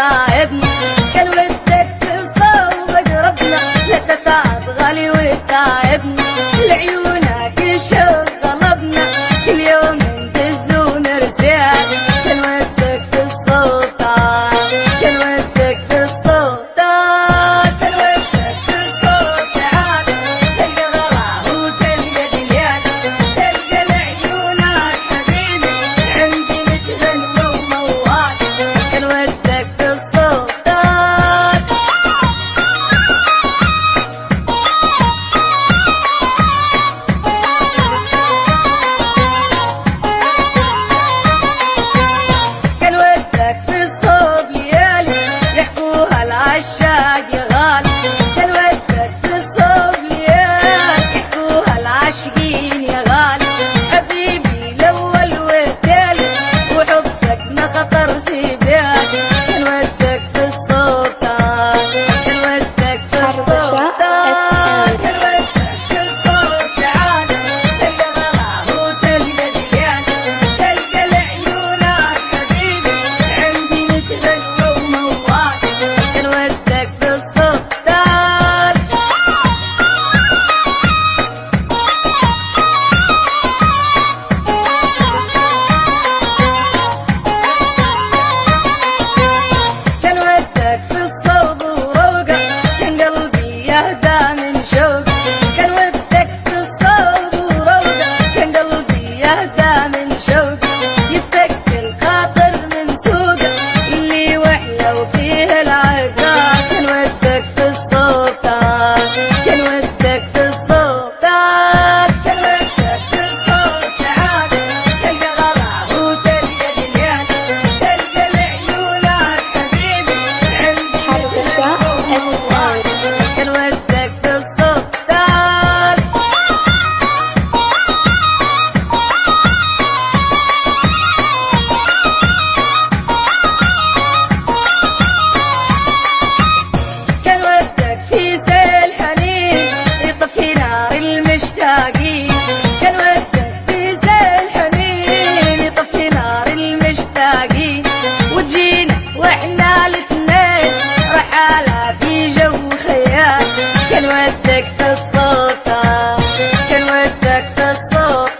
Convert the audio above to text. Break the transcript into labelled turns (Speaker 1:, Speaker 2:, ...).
Speaker 1: وتعبنا، كان ودك تصوب قربنا، لا تتعب غالي وتعبنا، لعيونك الشوق غلبنا، كل يوم ندز ونرسال، كان ودك في الصوت تعال، كان ودك في الصوت تعال، كان ودك في الصوت تعال، تلقى غرام وتلقى دليال، تلقى لعيونك حبيبي عندي متغنى وموال، كان ودك في الصوت تعال. كان ودك في الصوب ليالي يحكوها العشاق يا غالي، كان ودك في الصوب ليالي يحكوها العاشقين يا غالي، حبيبي الاول والتالي وحبك ما خطر في بالي، كان ودك في الصوب تعال، كان ودك في الصوب تعال، كان ودك في الصوب تعال، تلقى غرام وتلقى ديان، تلقى لعيونك حبيبي عندي متغنى وموال، كان ودك في الصوت تعال. كان ودك في الصوب وروقه، كان قلبي يهدى من شوق، كان ودك في الصوب وروقه، كان قلبي يهدى من شوق، يفتك الخاطر من سوقه اللي وحله وفيه العقاب، كان ودك في الصوب تعال، كان ودك في الصوب تعال، كان ودك في الصوب تعال، تلقى غرام وتلقى دنيان، تلقى لعيونك حبيبي عندي
Speaker 2: حرقشة FM.
Speaker 1: كان ودك في الصوب تعال. كان ودك في سيل حنين يطفي نار المشتاقين، كان ودك في سيل حنين يطفي نار المشتاقين، وتجينا واحنا الاثنين رحالة في جو خيال، كان ودك في الصوت تعال، كان ودك في الصوت